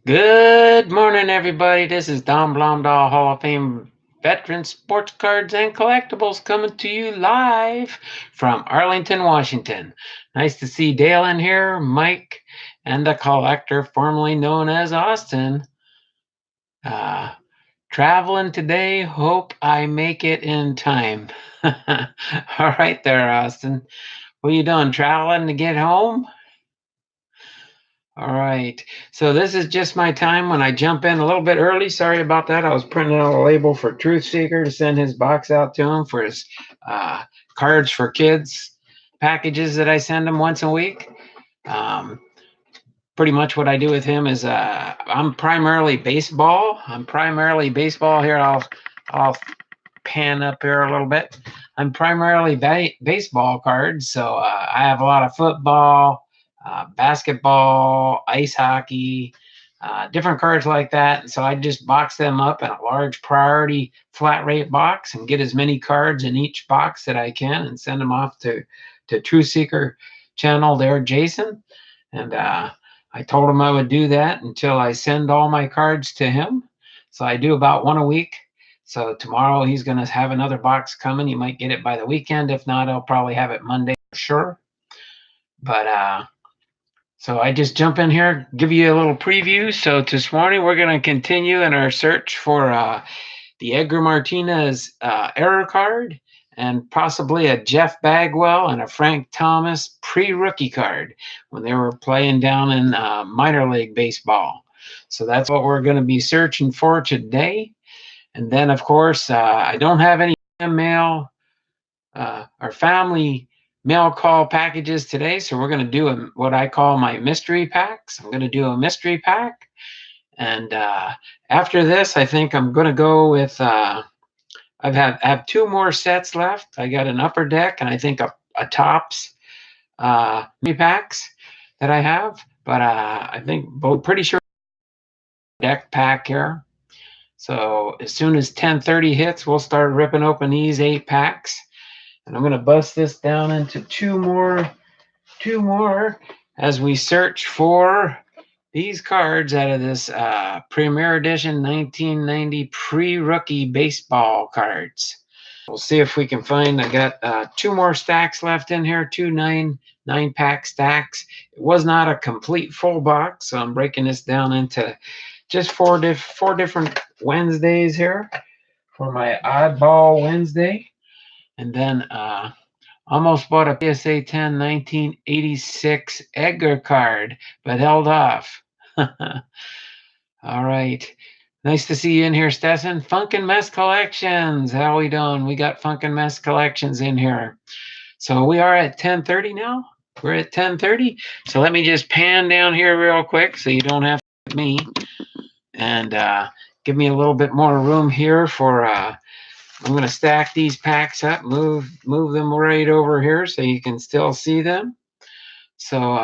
Good morning, everybody. This is Don Blomdahl, Hall of Fame veteran sports cards and collectibles coming to you live from Arlington, Washington. Nice to see Dale in here, Mike, and the collector formerly known as Austin. Uh, Traveling today. Hope I make it in time. All right there, Austin. What are you doing? Traveling to get home? All right. So this is just my time when I jump in a little bit early. Sorry about that. I was printing out a label for Truth Seeker to send his box out to him for his uh, cards for kids packages that I send him once a week. Um, Pretty much what I do with him is I'm primarily baseball. Here. I'll pan up here a little bit. I'm primarily baseball cards, so I have a lot of football, basketball, ice hockey, different cards like that. So I just box them up in a large priority flat rate box and get as many cards in each box that I can and send them off to True Seeker channel there, Jason. And I told him I would do that until I send all my cards to him. So I do about one a week. So tomorrow he's going to have another box coming. You might get it by the weekend. If not, I'll probably have it Monday for sure. But so I just jump in here, give you a little preview. So this morning we're going to continue in our search for the Edgar Martinez error card and possibly a Jeff Bagwell and a Frank Thomas pre-rookie card when they were playing down in minor league baseball. So that's what we're going to be searching for today. And then, of course, I don't have any mail or family mail call packages today. So we're going to do what I call my mystery packs. I'm going to do a mystery pack. And after this, I think I'm going to go with, I have two more sets left. I got an upper deck and I think a tops packs that I have. But I think both pretty sure deck pack here. So as soon as 10:30 hits, we'll start ripping open these 8 packs. And I'm going to bust this down into two more as we search for these cards out of this Premier Edition 1990 pre-rookie baseball cards. We'll see if we can find. I got two more stacks left in here, two nine-pack stacks. It was not a complete full box, so I'm breaking this down into just four different Wednesdays here for my oddball Wednesday. And then almost bought a PSA 10 1986 Edgar card, but held off. All right. Nice to see you in here, Stetson. Funkin' Mess Collections. How we doing? We got Funkin' Mess Collections in here. So we are at 10:30 now. We're at 10:30. So let me just pan down here real quick so you don't have to me and give me a little bit more room here for I'm going to stack these packs up, move them right over here so you can still see them. So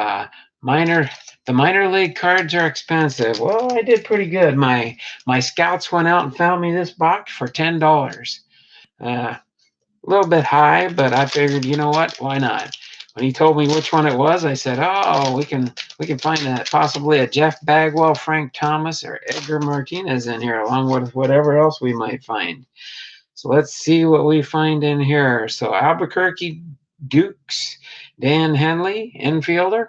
the minor league cards are expensive. Well, I did pretty good. My scouts went out and found me this box for $10. A little bit high, but I figured, you know what? Why not? When he told me which one it was, I said, "Oh, we can find possibly a Jeff Bagwell, Frank Thomas, or Edgar Martinez in here, along with whatever else we might find." So let's see what we find in here. So Albuquerque Dukes, Dan Henley, infielder.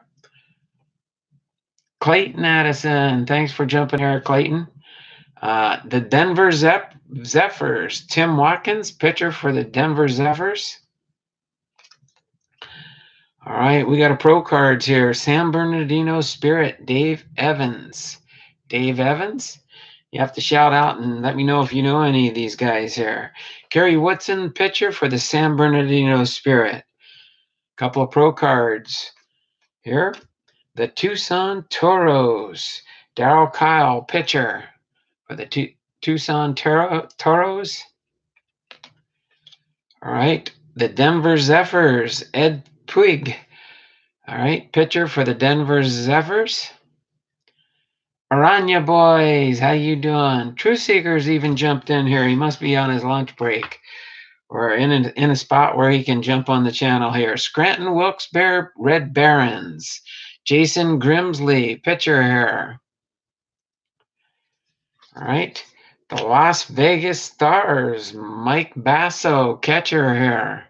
Clayton Addison, thanks for jumping here, Clayton. The Denver Zephyrs, Tim Watkins, pitcher for the Denver Zephyrs. All right, we got a pro cards here. San Bernardino Spirit, Dave Evans. Dave Evans? You have to shout out and let me know if you know any of these guys here. Gary Woodson, pitcher for the San Bernardino Spirit. Couple of pro cards here. The Tucson Toros. Darryl Kyle, pitcher for the Tucson Toros. All right. The Denver Zephyrs. Ed Puig. All right. Pitcher for the Denver Zephyrs. Aranya boys, how you doing? True Seeker's even jumped in here. He must be on his lunch break or in a spot where he can jump on the channel here. Scranton Wilkes-Barre Red Barons. Jason Grimsley, pitcher here. All right. The Las Vegas Stars, Mike Basso, catcher here.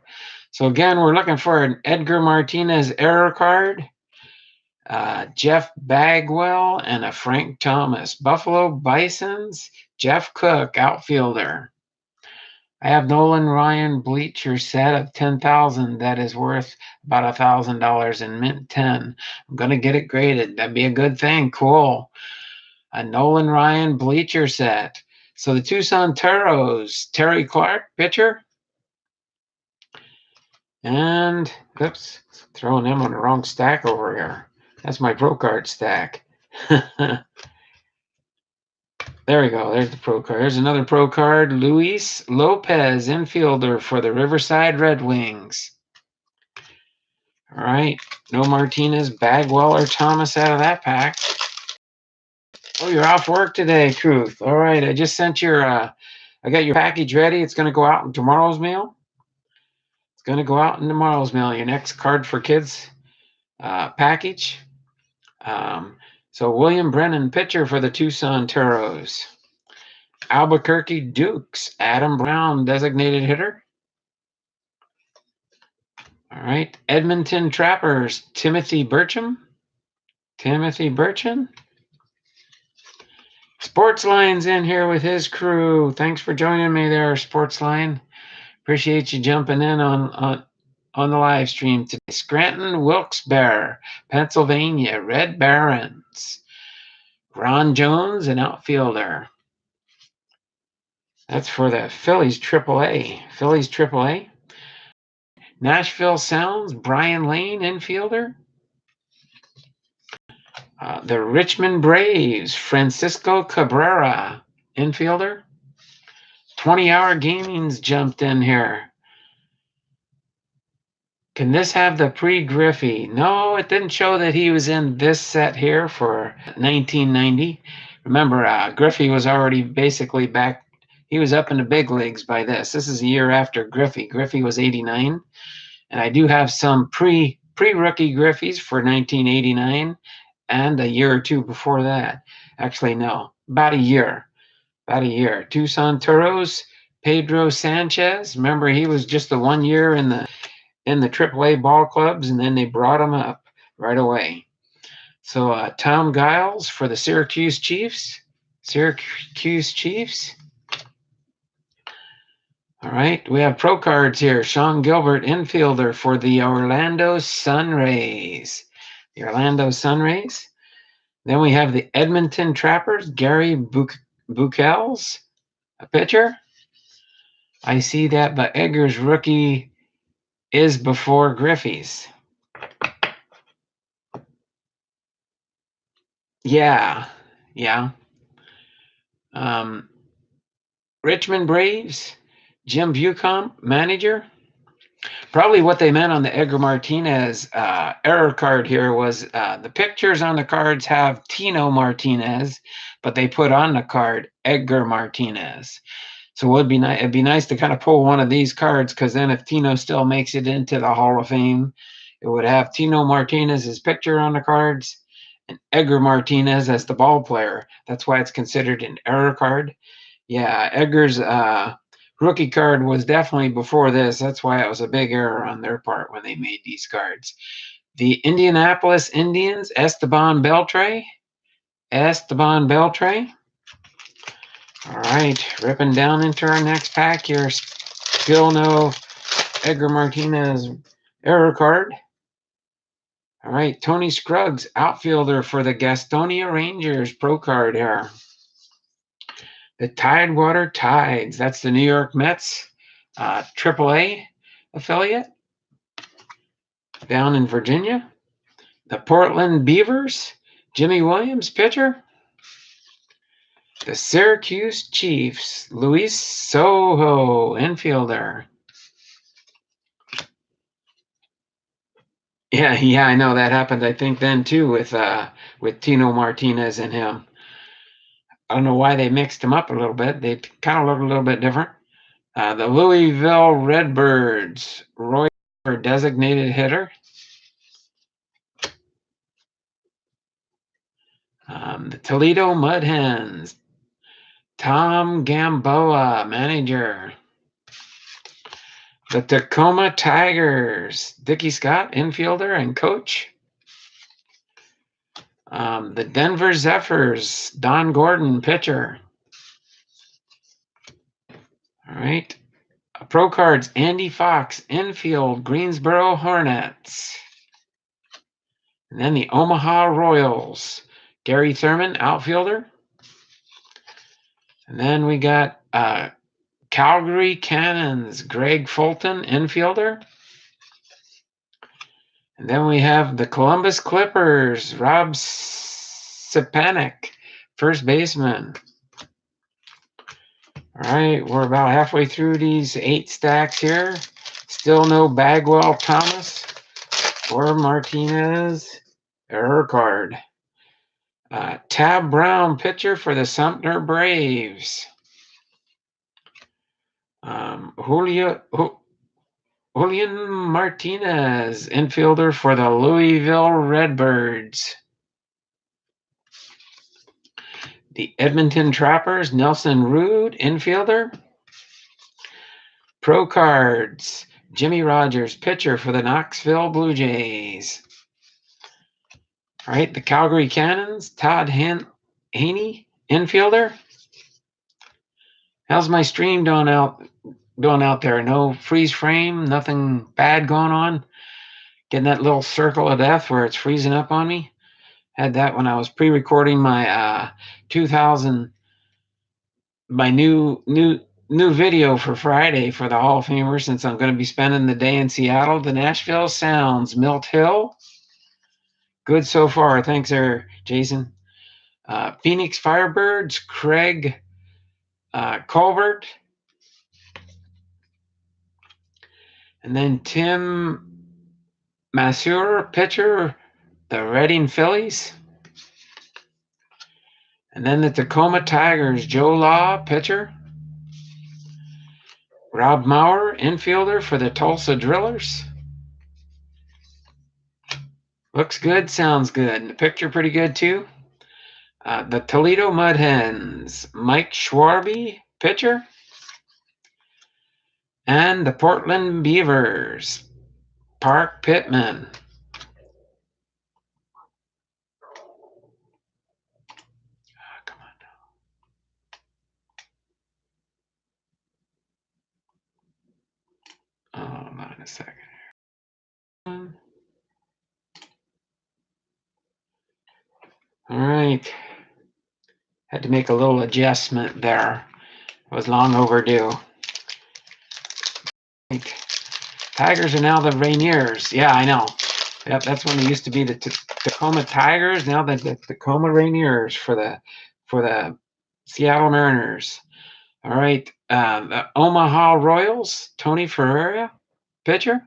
So again, we're looking for an Edgar Martinez error card, Jeff Bagwell, and a Frank Thomas. Buffalo Bisons, Jeff Cook, outfielder. I have Nolan Ryan bleacher set of 10,000. That is worth about $1,000 in mint 10. I'm gonna get it graded. That'd be a good thing. Cool. A Nolan Ryan bleacher set. So the Tucson Toros, Terry Clark, pitcher. And, oops, throwing them on the wrong stack over here. That's my pro card stack. There we go. There's the pro card. There's another pro card. Luis Lopez, infielder for the Riverside Red Wings. All right. No Martinez, Bagwell, or Thomas out of that pack. Oh, you're off work today, Truth. All right. I just sent your, I got your package ready. It's going to go out in tomorrow's mail. It's going to go out in tomorrow's mail. Your next Card for Kids package. So William Brennan, pitcher for the Tucson Toros. Albuquerque Dukes, Adam Brown, designated hitter. All right. Edmonton Trappers, Timothy Burcham. Sportsline's in here with his crew. Thanks for joining me there, Sportsline. Appreciate you jumping in on the live stream today. Scranton Wilkes-Barre, Pennsylvania, Red Barons. Ron Jones, an outfielder. That's for the Phillies AAA. Nashville Sounds, Brian Lane, infielder. The Richmond Braves, Francisco Cabrera, infielder. 20-Hour Gaming's jumped in here. Can this have the pre-Griffey? No, it didn't show that he was in this set here for 1990. Remember, Griffey was already basically back. He was up in the big leagues by this. This is a year after Griffey. Griffey was 89. And I do have some pre-rookie Griffies for 1989 and a year or two before that. Actually, no, about a year. Tucson Toros, Pedro Sanchez. Remember, he was just the 1 year in the AAA ball clubs, and then they brought him up right away. So Tom Giles for the Syracuse Chiefs. All right, we have pro cards here. Sean Gilbert, infielder for the Orlando Sunrays. Then we have the Edmonton Trappers, Gary Buchels, a pitcher. I see that, but Edgar's rookie is before Griffey's. Yeah. Richmond Braves, Jim Bucombe, manager. Probably what they meant on the Edgar Martinez error card here was the pictures on the cards have Tino Martinez, but they put on the card Edgar Martinez. So it'd be nice to kind of pull one of these cards, because then if Tino still makes it into the Hall of Fame, it would have Tino Martinez's picture on the cards and Edgar Martinez as the ball player. That's why it's considered an error card. Yeah, Edgar's rookie card was definitely before this. That's why it was a big error on their part when they made these cards. The Indianapolis Indians, Esteban Beltre. All right, ripping down into our next pack here. Still no Edgar Martinez error card. All right, Tony Scruggs, outfielder for the Gastonia Rangers, pro card here. The Tidewater Tides, that's the New York Mets AAA affiliate down in Virginia. The Portland Beavers, Jimmy Williams, pitcher. The Syracuse Chiefs, Luis Soho, infielder. Yeah, I know that happened. I think then too with Tino Martinez and him. I don't know why they mixed them up a little bit. They kind of look a little bit different. The Louisville Redbirds, Roy, designated hitter. The Toledo Mud Hens, Tom Gamboa, manager. The Tacoma Tigers, Dickie Scott, infielder and coach. The Denver Zephyrs, Don Gordon, pitcher. All right. Pro Cards, Andy Fox, infield, Greensboro Hornets. And then the Omaha Royals, Gary Thurman, outfielder. And then we got Calgary Cannons, Greg Fulton, infielder. And then we have the Columbus Clippers, Rob Stepanek, first baseman. All right, we're about halfway through these 8 stacks here. Still no Bagwell Thomas or Martinez error card. Tab Brown, pitcher for the Sumter Braves. Julian Martinez, infielder for the Louisville Redbirds. The Edmonton Trappers, Nelson Rood, infielder. Pro Cards, Jimmy Rogers, pitcher for the Knoxville Blue Jays. All right, the Calgary Cannons, Todd Haney, infielder. How's my stream doing out there? No freeze frame, nothing bad going on. Getting that little circle of death where it's freezing up on me. Had that when I was pre-recording my 2000, my new video for Friday for the Hall of Famer, since I'm going to be spending the day in Seattle. The Nashville Sounds, Milt Hill. Good so far. Thanks there, Jason. Phoenix Firebirds, Craig Colbert. And then Tim Masur, pitcher, the Reading Phillies. And then the Tacoma Tigers, Joe Law, pitcher. Rob Maurer, infielder for the Tulsa Drillers. Looks good, sounds good. The picture pretty good too. The Toledo Mud Hens, Mike Schwarby, pitcher. And the Portland Beavers, Park Pittman. Come on now. Hold on a second. All right. Had to make a little adjustment there. It was long overdue. Tigers are now the Rainiers. Yeah, I know. Yep, that's when they used to be the Tacoma Tigers. Now the Tacoma Rainiers for the Seattle Mariners. All right, the Omaha Royals, Tony Ferreira, pitcher.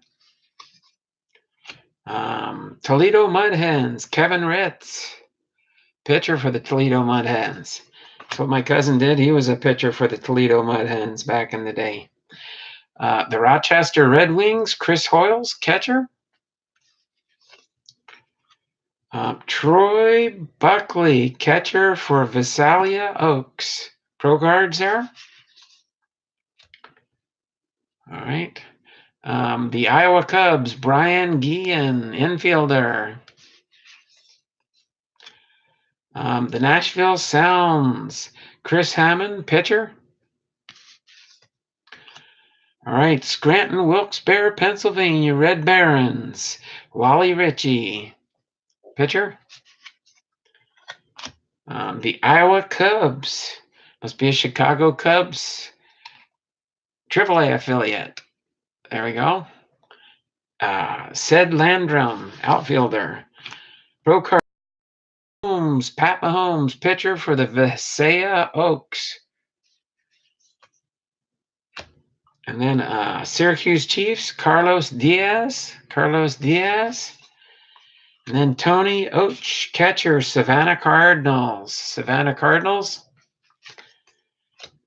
Toledo Mud Hens, Kevin Ritz, pitcher for the Toledo Mud Hens. That's what my cousin did. He was a pitcher for the Toledo Mud Hens back in the day. The Rochester Red Wings, Chris Hoyles, catcher. Troy Buckley, catcher for Visalia Oaks. Pro Cards there. All right. The Iowa Cubs, Brian Guillen, infielder. The Nashville Sounds, Chris Hammond, pitcher. All right, Scranton Wilkes-Barre, Pennsylvania, Red Barons, Wally Ritchie, pitcher. The Iowa Cubs, must be a Chicago Cubs AAA affiliate. There we go. Ced Landrum, outfielder. Pro Card, Pat Mahomes, pitcher for the Visalia Oaks. And then Syracuse Chiefs, Carlos Diaz. And then Tony Oach, catcher, Savannah Cardinals.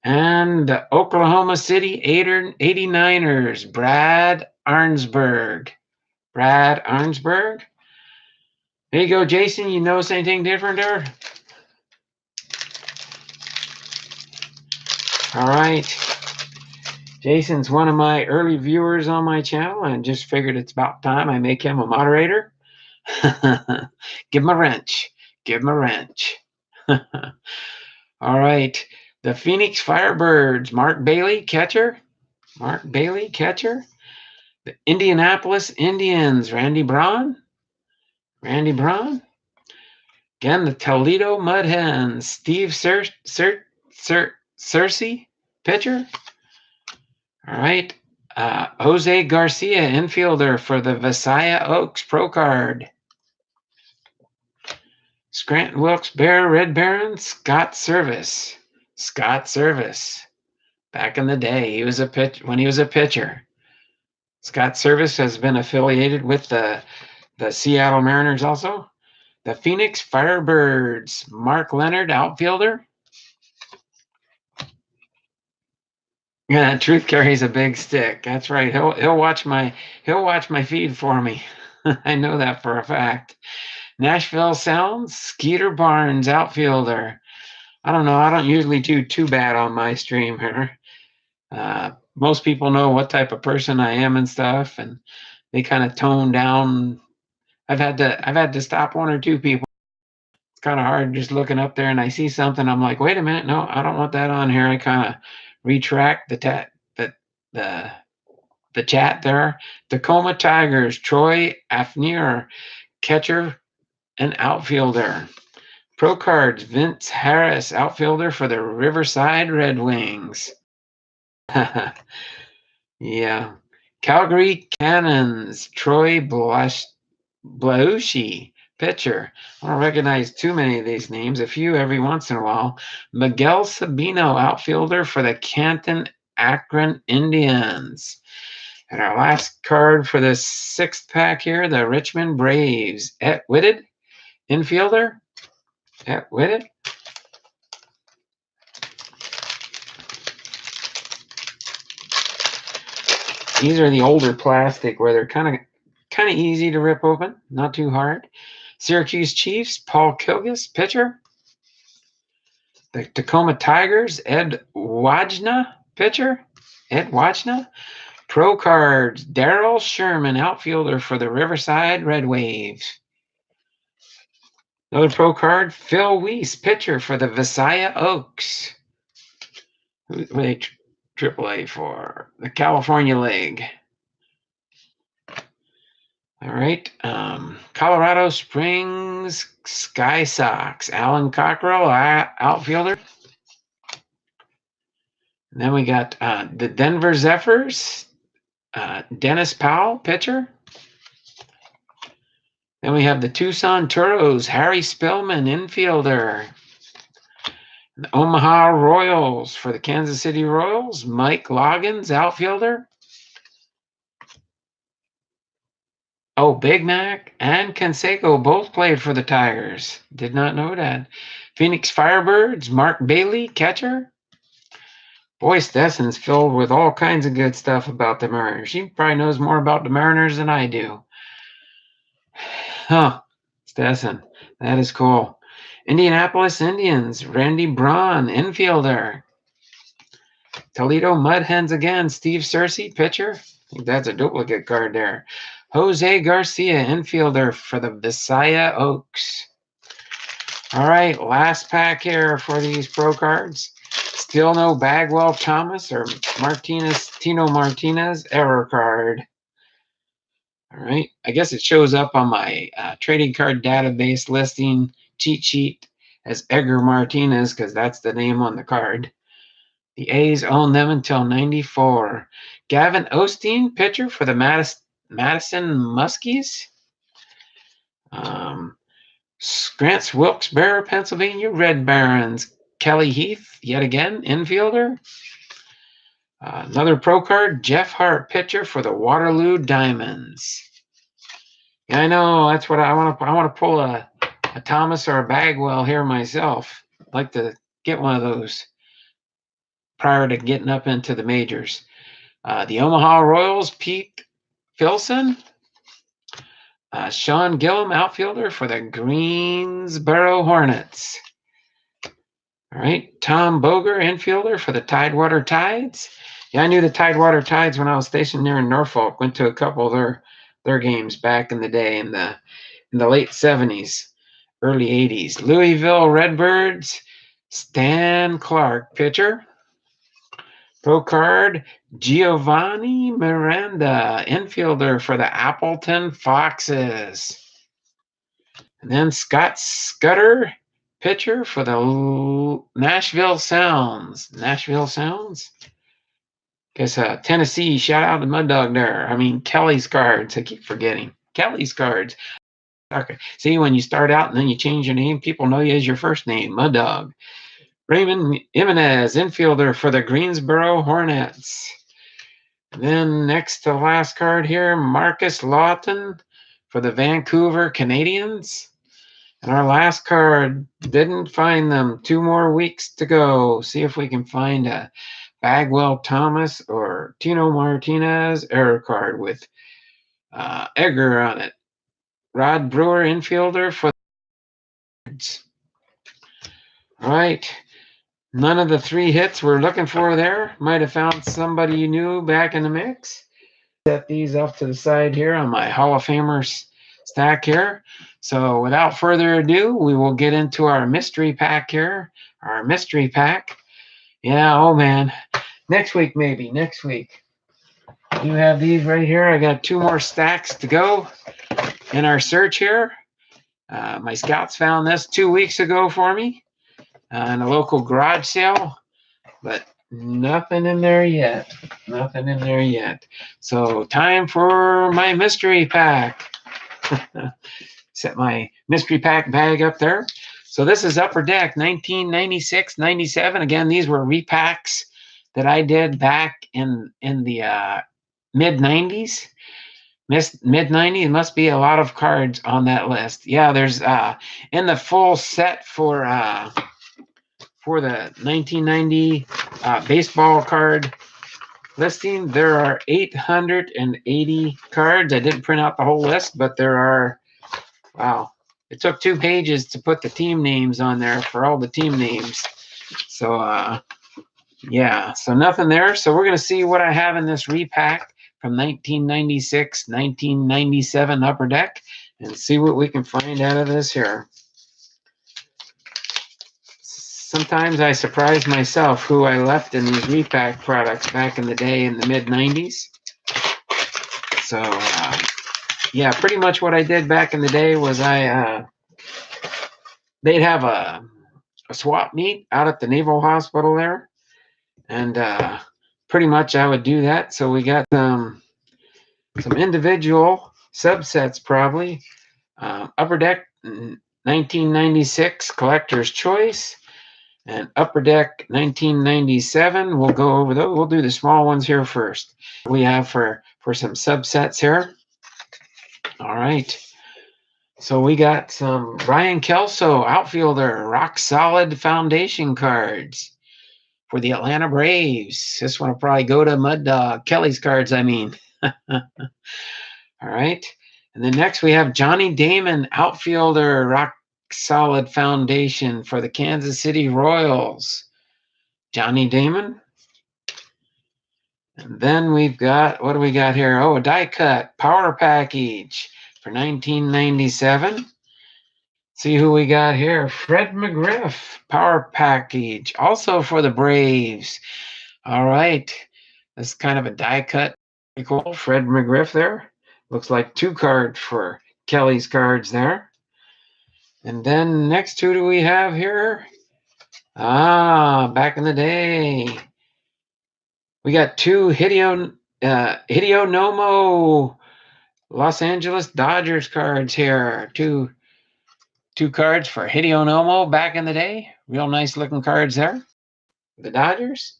And the Oklahoma City 89ers, Brad Arnsberg. There you go, Jason. You notice anything different there? All right. Jason's one of my early viewers on my channel, and just figured it's about time I make him a moderator. Give him a wrench. Give him a wrench. All right. The Phoenix Firebirds, Mark Bailey, catcher. Mark Bailey, catcher. The Indianapolis Indians, Randy Braun. Randy Braun. Again, the Toledo Mud Hens, Steve Cersey, pitcher. All right. Jose Garcia, infielder for the Visaya Oaks Pro Card. Scranton Wilkes-Barre Red Barons, Scott Service. Scott Service. Back in the day, he was when he was a pitcher. Scott Service has been affiliated with the Seattle Mariners also. The Phoenix Firebirds, Mark Leonard, outfielder. Yeah, Truth carries a big stick. That's right. He'll watch my feed for me. I know that for a fact. Nashville Sounds, Skeeter Barnes, outfielder. I don't know. I don't usually do too bad on my stream here. Most people know what type of person I am and stuff, and they kind of tone down. I've had to stop one or two people. It's kind of hard just looking up there and I see something. I'm like, wait a minute, no, I don't want that on here. I kind of retract the chat there. Tacoma Tigers, Troy Afnier, catcher and outfielder. Pro Cards, Vince Harris, outfielder for the Riverside Red Wings. Yeah. Calgary Cannons, Troy Blaushi, pitcher. I don't recognize too many of these names, a few every once in a while. Miguel Sabino, outfielder for the Canton Akron Indians. And our last card for the 6th pack here, the Richmond Braves. Et Whitted, infielder. Et Whitted. These are the older plastic where they're kind of easy to rip open, not too hard. Syracuse Chiefs, Paul Kilgus, pitcher. The Tacoma Tigers, Ed Wajna, pitcher. Ed Wajna. Pro Cards, Darryl Sherman, outfielder for the Riverside Red Waves. Another Pro Card, Phil Weiss, pitcher for the Visaya Oaks. Who they AAA for? The California League. All right. Colorado Springs Sky Sox, Alan Cockrell, outfielder. And then we got the Denver Zephyrs, Dennis Powell, pitcher. Then we have the Tucson Toros, Harry Spillman, infielder. The Omaha Royals for the Kansas City Royals, Mike Loggins, outfielder. Oh, Big Mac and Canseco both played for the Tigers. Did not know that. Phoenix Firebirds, Mark Bailey, catcher. Boy, Stesson's filled with all kinds of good stuff about the Mariners. He probably knows more about the Mariners than I do. Huh, Stetson, that is cool. Indianapolis Indians, Randy Braun, infielder. Toledo Mud Hens again, Steve Cersey, pitcher. I think that's a duplicate card there. Jose Garcia, infielder for the Visaya Oaks. All right, last pack here for these Pro Cards. Still no Bagwell Thomas or Tino Martinez error card. All right, I guess it shows up on my trading card database listing cheat sheet as Edgar Martinez because that's the name on the card. The A's own them until '94. Gavin Osteen, pitcher for the Madison Muskies. Grants Wilkes-Barre, Pennsylvania Red Barons. Kelly Heath, yet again, infielder. Another Pro Card, Jeff Hart, pitcher for the Waterloo Diamonds. Yeah, I know, that's what I want to pull a Thomas or a Bagwell here myself. I'd like to get one of those prior to getting up into the majors. The Omaha Royals, Pete Filson. Sean Gillum, outfielder for the Greensboro Hornets. All right, Tom Boger, infielder for the Tidewater Tides. Yeah, I knew the Tidewater Tides when I was stationed there in Norfolk. Went to a couple of their games back in the day in the late 70s, early 80s. Louisville Redbirds, Stan Clark, pitcher. Pro card, Giovanni Miranda, infielder for the Appleton Foxes. And then Scott Scudder, pitcher for the Nashville Sounds. Nashville Sounds? Guess Tennessee, shout out to Mud Dog there. I mean, Kelly's Cards. I keep forgetting. Kelly's Cards. Okay. See, when you start out and then you change your name, people know you as your first name, Mud Dog. Raymond Jimenez, infielder for the Greensboro Hornets. And then next to last card here, Marcus Lawton for the Vancouver Canadians. And our last card, didn't find them. 2 more weeks to go. See if we can find a Bagwell Thomas or Tino Martinez error card with Edgar on it. Rod Brewer, infielder for the Birds. All right. None of the 3 hits we're looking for there. Might have found somebody you knew back in the mix. Set these off to the side here on my Hall of Famers stack here. So without further ado, we will get into our mystery pack here. Our mystery pack. Yeah, oh man. Next week, maybe. Next week. You have these right here. I got 2 more stacks to go in our search here. My scouts found this 2 weeks ago for me in a local garage sale, but nothing in there yet. Nothing in there yet. So time for my mystery pack. Set my mystery pack bag up there. So this is Upper Deck 1996-97. Again, these were repacks that I did back in the mid-90s. Mid-90s, must be a lot of cards on that list. Yeah, there's in the full set for the 1990 baseball card listing, there are 880 cards. I didn't print out the whole list, but there are, wow, it took 2 pages to put the team names on there for all the team names. So, yeah, so nothing there. So we're going to see what I have in this repack from 1996, 1997 Upper Deck and see what we can find out of this here. Sometimes I surprise myself who I left in these repack products back in the day in the mid-90s. So, yeah, pretty much what I did back in the day was they'd have a swap meet out at the Naval Hospital there. And pretty much I would do that. So we got some individual subsets probably. Upper Deck 1996 Collector's Choice. And Upper Deck 1997, we'll go over those. We'll do the small ones here first. We have for some subsets here. All right. So we got some Ryan Kelso, outfielder, rock solid foundation cards for the Atlanta Braves. This one will probably go to Mud Dog. Kelly's cards, I mean. All right. And then next we have Johnny Damon, outfielder, rock solid foundation for the Kansas City Royals. Johnny Damon. And then we've got, what do we got here? Oh, a die cut power package for 1997. See who we got here. Fred McGriff power package, also for the Braves. All right. This is kind of a die cut. Pretty cool. Fred McGriff there. Looks like 2 cards for Kelly's cards there. And then next, who do we have here? Back in the day. We got 2 Hideo Nomo Los Angeles Dodgers cards here. Two cards for Hideo Nomo back in the day. Real nice looking cards there. The Dodgers.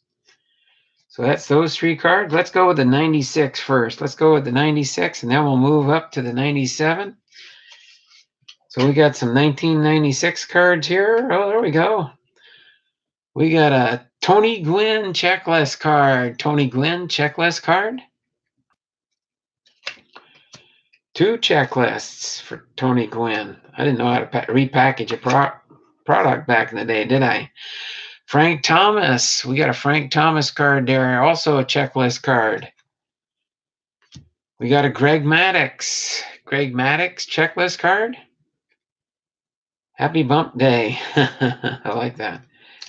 So that's those 3 cards. Let's go with the 96 first. Let's go with the 96 and then we'll move up to the 97. So we got some 1996 cards here. Oh, there we go. We got a Tony Gwynn checklist card. Tony Gwynn checklist card. 2 checklists for Tony Gwynn. I didn't know how to repackage a product back in the day, did I? Frank Thomas. We got a Frank Thomas card there. Also a checklist card. We got a Greg Maddux. Greg Maddux checklist card. Happy Bump Day. I like that.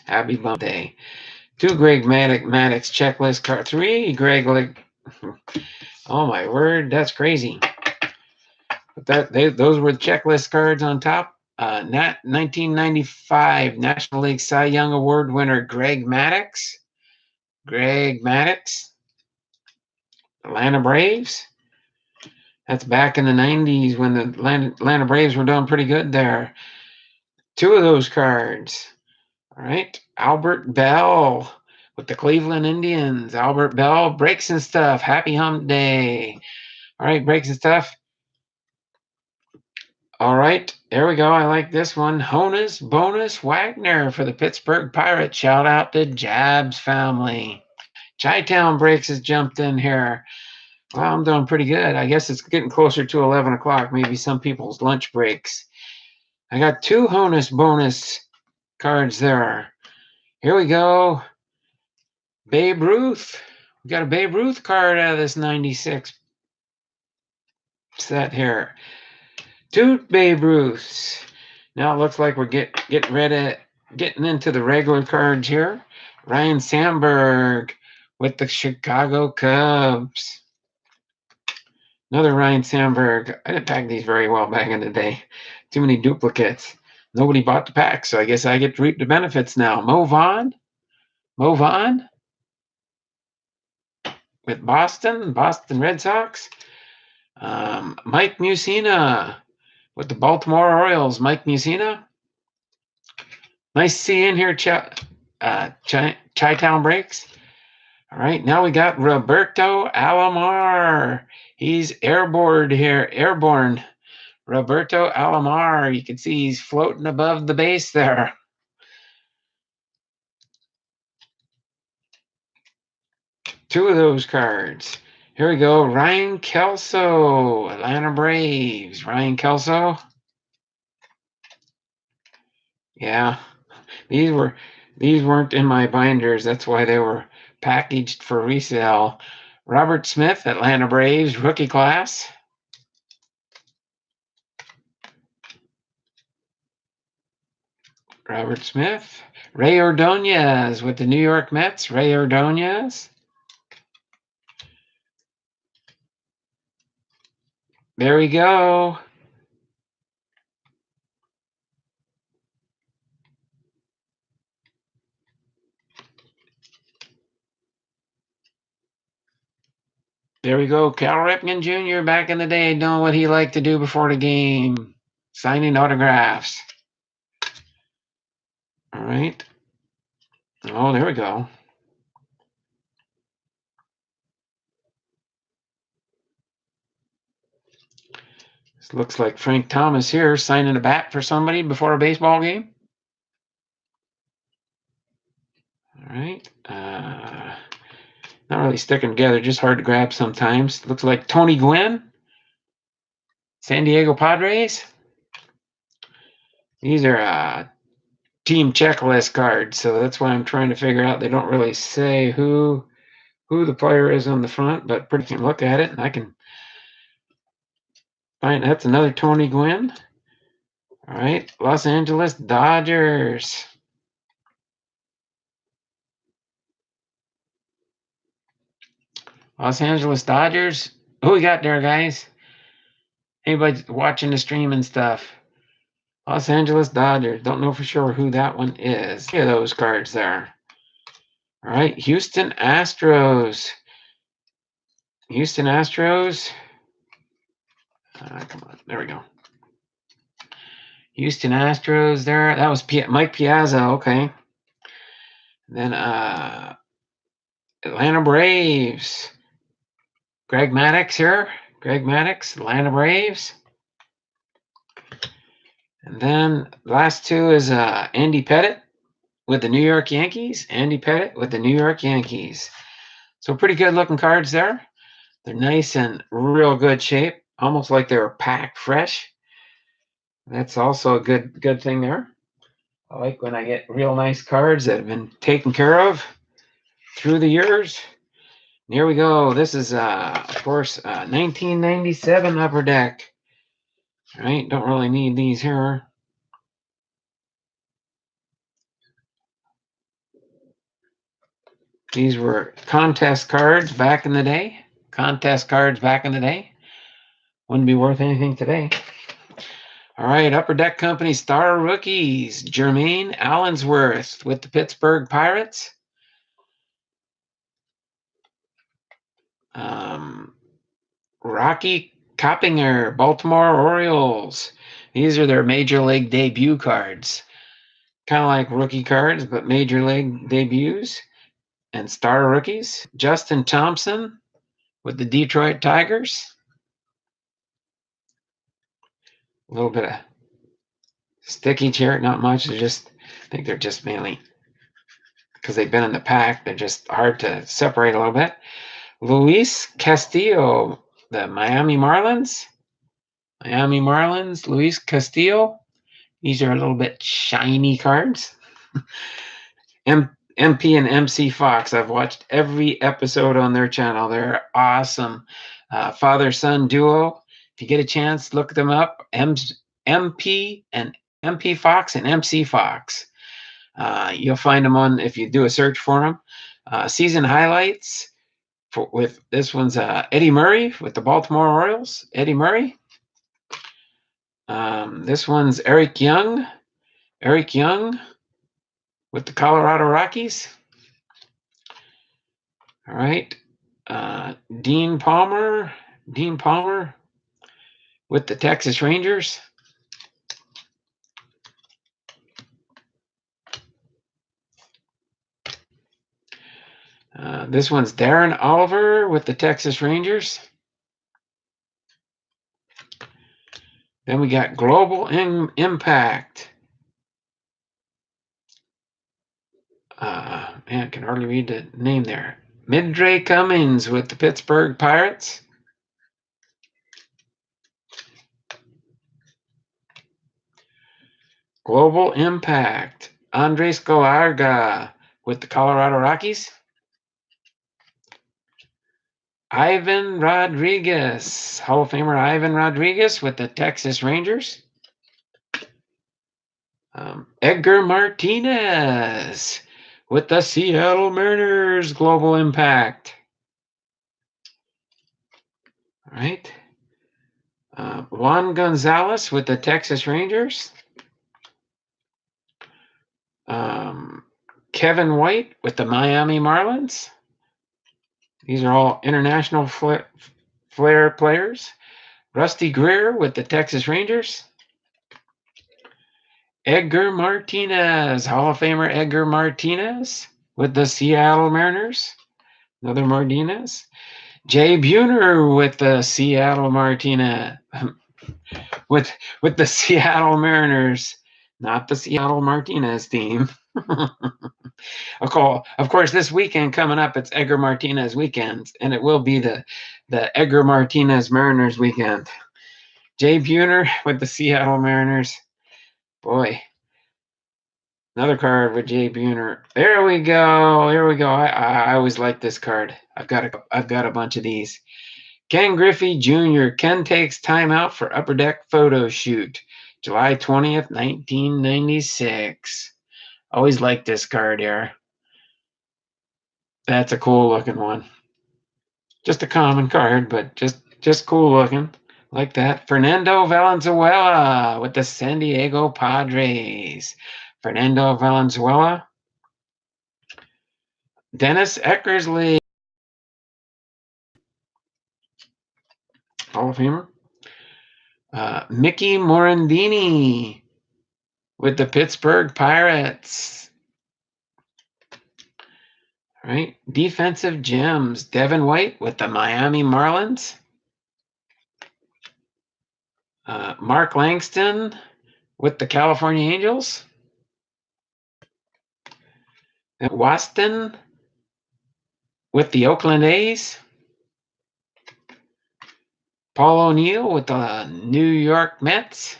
Happy Bump Day. 2 Greg Maddux checklist card. 3 Greg. Oh my word, that's crazy. But those were the checklist cards on top. 1995 National League Cy Young Award winner Greg Maddux. Greg Maddux. Atlanta Braves. That's back in the 90s when the Atlanta Braves were doing pretty good there. 2 of those cards. All right. Albert Bell with the Cleveland Indians. Albert Bell, Breaks and Stuff. Happy Hump Day. All right, Breaks and Stuff. All right, there we go. I like this one. Honus Bonus Wagner for the Pittsburgh Pirates. Shout out to Jabs family. Chi-Town Breaks has jumped in here. Well, I'm doing pretty good. I guess it's getting closer to 11 o'clock, maybe some people's lunch breaks. I got 2 Honus Bonus cards there. Here we go. Babe Ruth. We got a Babe Ruth card out of this 96 set here. 2 Babe Ruths. Now it looks like we're getting ready, getting into the regular cards here. Ryan Sandberg with the Chicago Cubs. Another Ryan Sandberg. I didn't pack these very well back in the day. Too many duplicates. Nobody bought the pack, so I guess I get to reap the benefits now. Mo Vaughn with Boston Red Sox. Mike Mussina with the Baltimore Orioles. Mike Mussina. Nice to see you in here, Chi-Town Breaks. All right, now we got Roberto Alomar. He's airborne here. Airborne. Roberto Alomar. You can see he's floating above the base there. Two of those cards. Here we go. Ryan Kelso, Atlanta Braves. Ryan Kelso. Yeah, these weren't in my binders. That's why they were packaged for resale. Robert Smith, Atlanta Braves, rookie class. Robert Smith. Ray Ordonez with the New York Mets. Ray Ordonez. There we go. There we go. Cal Ripken Jr. back in the day, knowing what he liked to do before the game. Signing autographs. All right. Oh, there we go. This looks like Frank Thomas here signing a bat for somebody before a baseball game. All right. Not really sticking together, just hard to grab sometimes. Looks like Tony Gwynn, San Diego Padres. These are team checklist cards, so that's why I'm trying to figure out. They don't really say who the player is on the front, but pretty can look at it, and I can find that's another Tony Gwynn. All right, Los Angeles Dodgers. Los Angeles Dodgers. Who we got there, guys? Anybody watching the stream and stuff? Los Angeles Dodgers. Don't know for sure who that one is. Look at those cards there. All right, Houston Astros. Houston Astros. Come on, there we go. Houston Astros there. That was Mike Piazza. Okay. Then Atlanta Braves. Greg Maddux here. Greg Maddux, Atlanta Braves. And then last 2 is Andy Pettitte with the New York Yankees. Andy Pettitte with the New York Yankees. So pretty good looking cards there. They're nice and real good shape, almost like they were packed fresh. That's also a good thing there. I like when I get real nice cards that have been taken care of through the years. And here we go. This is, of course, 1997 Upper Deck. All right, don't really need these here. These were contest cards back in the day. Contest cards back in the day. Wouldn't be worth anything today. All right, Upper Deck Company star rookies. Jermaine Allensworth with the Pittsburgh Pirates. Rocky Coppinger, Baltimore Orioles. These are their major league debut cards. Kind of like rookie cards, but major league debuts and star rookies. Justin Thompson with the Detroit Tigers. A little bit of sticky here, not much. I think they're just mainly because they've been in the pack. They're just hard to separate a little bit. Luis Castillo, the Miami Marlins. Luis Castillo. These are a little bit shiny cards. MP and MC Fox. I've watched every episode on their channel. They're awesome. Father-son duo. If you get a chance, look them up. MP and MP Fox and MC Fox. You'll find them on, if you do a search for them. Season highlights with this one's Eddie Murray with the Baltimore Orioles. Eddie Murray. This one's Eric Young. Eric Young with the Colorado Rockies. All right. Dean Palmer with the Texas Rangers. This one's Darren Oliver with the Texas Rangers. Then we got Global Impact. Man, I can hardly read the name there. Midray Cummings with the Pittsburgh Pirates. Global Impact. Andres Galarga with the Colorado Rockies. Ivan Rodriguez, Hall of Famer Ivan Rodriguez with the Texas Rangers. Edgar Martinez with the Seattle Mariners. Global Impact. All right. Juan Gonzalez with the Texas Rangers. Kevin White with the Miami Marlins. These are all international flair players. Rusty Greer with the Texas Rangers. Edgar Martinez, Hall of Famer Edgar Martinez with the Seattle Mariners. Another Martinez. Jay Buhner with the Seattle Martinez. with the Seattle Mariners, not the Seattle Martinez team. Of course, this weekend coming up, it's Edgar Martinez weekend, and it will be the Edgar Martinez Mariners weekend. Jay Buhner with the Seattle Mariners. Boy, another card with Jay Buhner. There we go. Here we go. I always like this card. I've got a bunch of these. Ken Griffey Jr. Ken takes time out for Upper Deck photo shoot. July 20th, 1996. Always liked this card here. That's a cool looking one. Just a common card, but just cool looking. Like that. Fernando Valenzuela with the San Diego Padres. Fernando Valenzuela. Dennis Eckersley. Hall of Famer. Mickey Morandini with the Pittsburgh Pirates. All right. Defensive gems. Devin White with the Miami Marlins. Mark Langston with the California Angels. And Waston with the Oakland A's. Paul O'Neill with the New York Mets.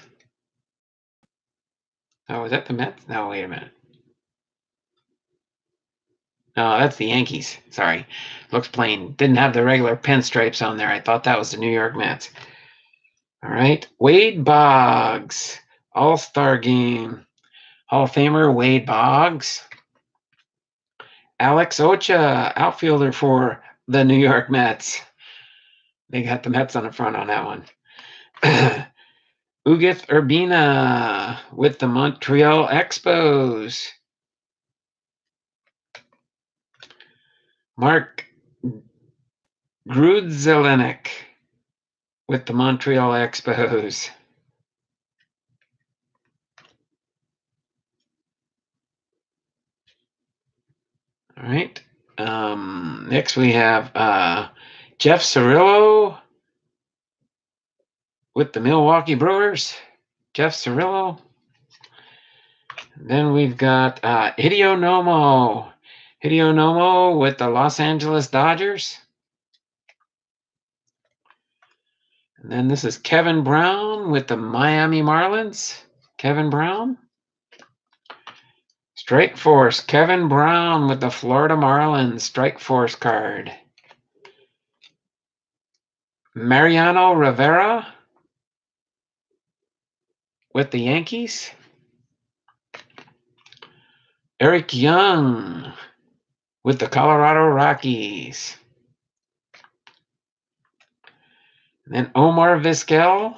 Oh, is that the Mets? No, wait a minute. No, that's the Yankees. Sorry. Looks plain. Didn't have the regular pinstripes on there. I thought that was the New York Mets. All right. Wade Boggs. All-Star game. Hall of Famer Wade Boggs. Alex Ocha, outfielder for the New York Mets. They got the Mets on the front on that one. Ugith Urbina with the Montreal Expos. Mark Grudzelenek with the Montreal Expos. All right. Next we have Jeff Cirillo with the Milwaukee Brewers. Jeff Cirillo. Then we've got Hideo Nomo. Hideo Nomo with the Los Angeles Dodgers. And then this is Kevin Brown with the Miami Marlins. Kevin Brown. Strike Force. Kevin Brown with the Florida Marlins. Strike Force card. Mariano Rivera with the Yankees. Eric Young with the Colorado Rockies. And then Omar Vizquel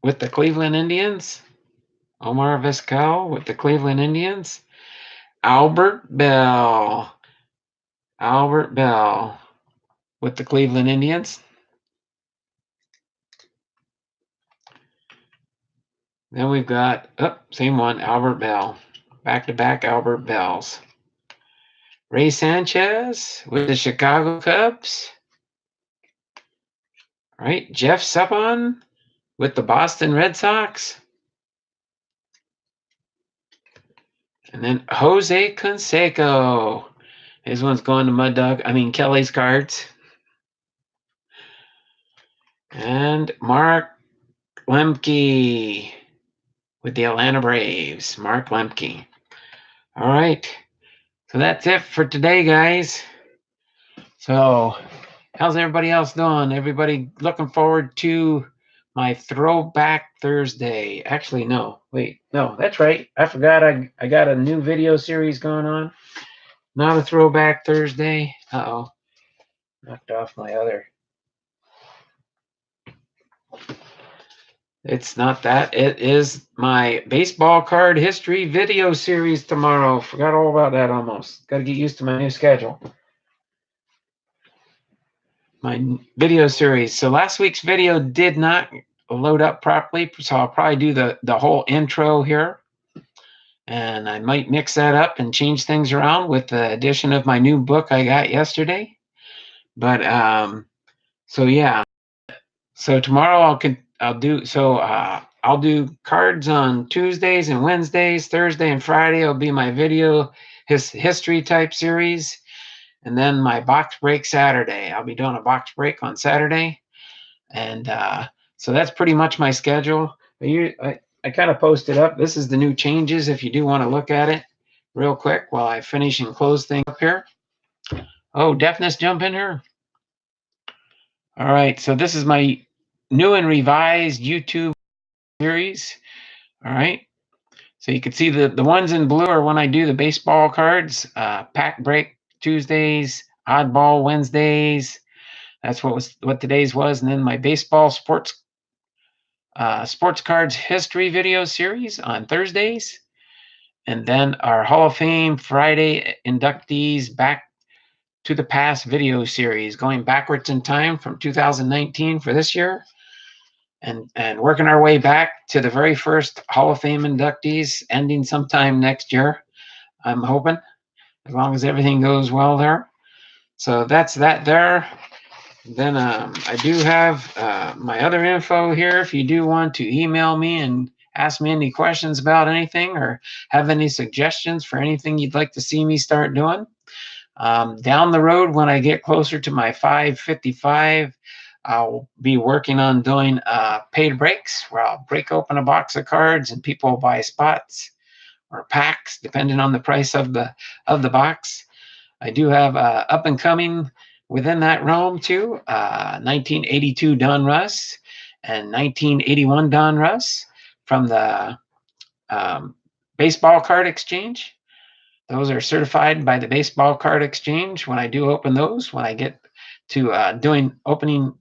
with the Cleveland Indians. Omar Vizquel with the Cleveland Indians. Albert Bell. Albert Bell with the Cleveland Indians. Then we've got, same one, Albert Bell. Back-to-back Albert Bells. Ray Sanchez with the Chicago Cubs. All right, Jeff Suppan with the Boston Red Sox. And then Jose Canseco. His one's going to Kelly's cards. And Mark Lemke with the Atlanta Braves. Mark Lemke. All right. So that's it for today, guys. So how's everybody else doing? Everybody looking forward to my Throwback Thursday. Actually, no. Wait. No, that's right. I forgot I got a new video series going on. Not a Throwback Thursday. Uh-oh. Knocked off my other. It's not that. It is my baseball card history video series tomorrow. Forgot all about that almost. Got to get used to my new schedule. My video series. So last week's video did not load up properly, so I'll probably do the whole intro here. And I might mix that up and change things around with the addition of my new book I got yesterday. But so yeah. So tomorrow I'll do cards on Tuesdays and Wednesdays. Thursday and Friday will be my video history type series. And then my box break Saturday. I'll be doing a box break on Saturday. And so that's pretty much my schedule. I kind of posted up. This is the new changes if you do want to look at it real quick while I finish and close things up here. Oh, Deafness, jump in here. All right, so this is my new and revised YouTube series. All right, so you can see the ones in blue are when I do the baseball cards, pack break Tuesdays, oddball Wednesdays. That's what today's was, and then my baseball sports cards history video series on Thursdays, and then our Hall of Fame Friday inductees back to the past video series, going backwards in time from 2019 for this year, and working our way back to the very first Hall of Fame inductees, ending sometime next year, I'm hoping, as long as everything goes well there. So that's that there. Then I do have my other info here. If you do want to email me and ask me any questions about anything or have any suggestions for anything you'd like to see me start doing. Down the road, when I get closer to my 555 I'll be working on doing paid breaks where I'll break open a box of cards and people will buy spots or packs depending on the price of the box. I do have up and coming within that realm too. 1982 Don Russ and 1981 Don Russ from the baseball card exchange. Those are certified by the baseball card exchange. When I do open those, when I get to doing opening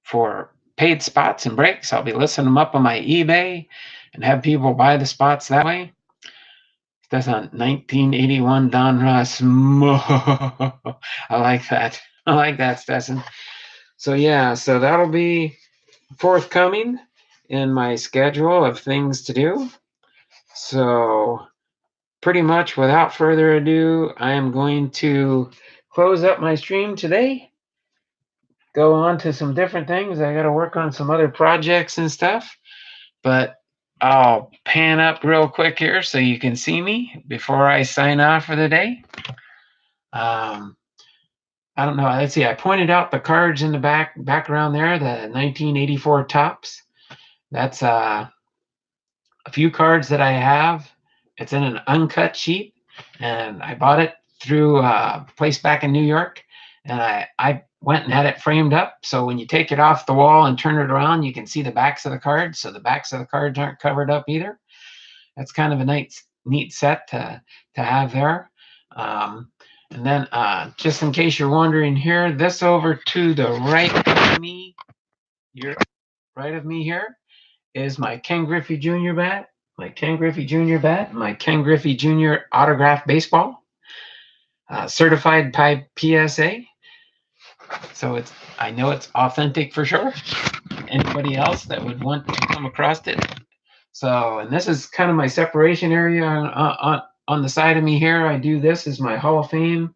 for paid spots and breaks, I'll be listing them up on my eBay and have people buy the spots that way. That's on 1981 Don Ross. I like that. I like that, Stetson. So yeah, so that'll be forthcoming in my schedule of things to do. So pretty much without further ado, I am going to close up my stream today. Go on to some different things. I got to work on some other projects and stuff. But I'll pan up real quick here so you can see me before I sign off for the day. I don't know. Let's see. I pointed out the cards in the background there, the 1984 tops. That's a few cards that I have. It's in an uncut sheet, and I bought it through a place back in New York, and I went and had it framed up. So when you take it off the wall and turn it around, you can see the backs of the cards. So the backs of the cards aren't covered up either. That's kind of a neat set to have there. And then just in case you're wondering here, this over to the right of me, right of me here is my Ken Griffey Jr. bat, my Ken Griffey Jr. bat, my Ken Griffey Jr. autographed baseball, certified by PSA. So I know it's authentic for sure. Anybody else that would want to come across it. So, and this is kind of my separation area on the side of me here. I do this as my Hall of Fame.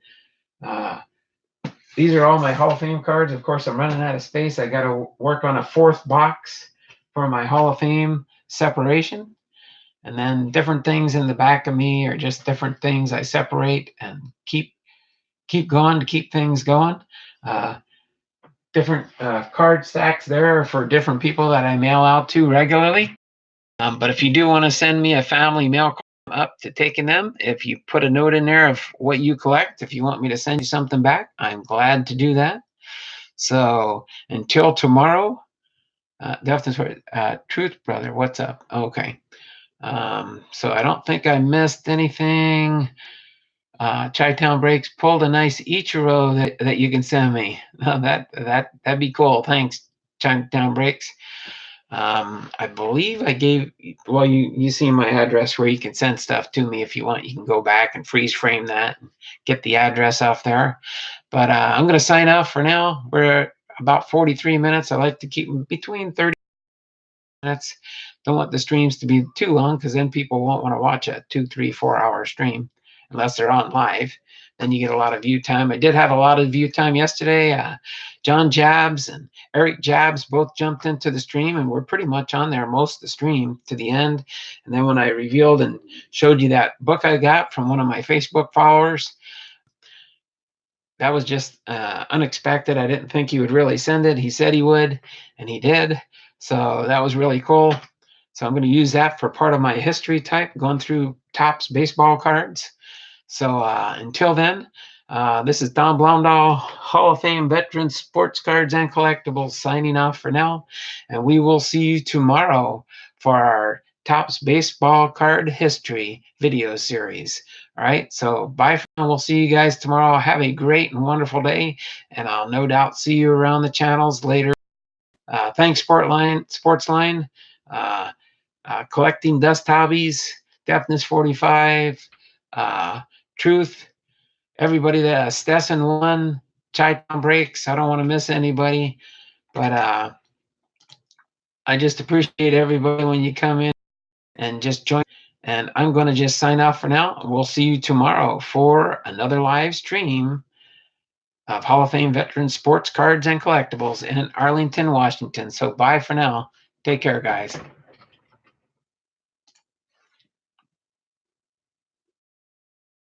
These are all my Hall of Fame cards. Of course, I'm running out of space. I got to work on a fourth box for my Hall of Fame separation. And then different things in the back of me are just different things I separate and keep going to keep things going. Different card stacks there for different people that I mail out to regularly. But if you do want to send me a family mail card up to taking them, if you put a note in there of what you collect, if you want me to send you something back, I'm glad to do that. So until tomorrow, Truth Brother, what's up? Okay. So I don't think I missed anything. Chi-Town Breaks pulled a nice Ichiro that you can send me. That'd be cool. Thanks, Chi-Town Breaks. I believe I gave, well, you see my address where you can send stuff to me if you want. You can go back and freeze frame that and get the address off there. But I'm going to sign off for now. We're about 43 minutes. I like to keep them between 30 minutes. Don't want the streams to be too long because then people won't want to watch a 2, 3, 4 hour stream unless they're on live. Then you get a lot of view time. I did have a lot of view time yesterday. John Jabs and Eric Jabs both jumped into the stream and we're pretty much on there most of the stream to the end. And then when I revealed and showed you that book I got from one of my Facebook followers, that was just unexpected. I didn't think he would really send it. He said he would, and he did. So that was really cool. So I'm going to use that for part of my history type, going through Topps baseball cards. So until then, this is Don Blomdahl, Hall of Fame veteran sports cards and collectibles, signing off for now. And we will see you tomorrow for our Topps baseball card history video series. All right, so bye for now. We'll see you guys tomorrow. Have a great and wonderful day, and I'll no doubt see you around the channels later. Thanks, Sportsline. Collecting Dust Hobbies, Deafness 45, Truth, everybody that Stetson won, Chi-Town Breaks. I don't want to miss anybody, but I just appreciate everybody when you come in and just join. And I'm going to just sign off for now. We'll see you tomorrow for another live stream of Hall of Fame veteran sports cards and collectibles in Arlington, Washington. So bye for now. Take care, guys.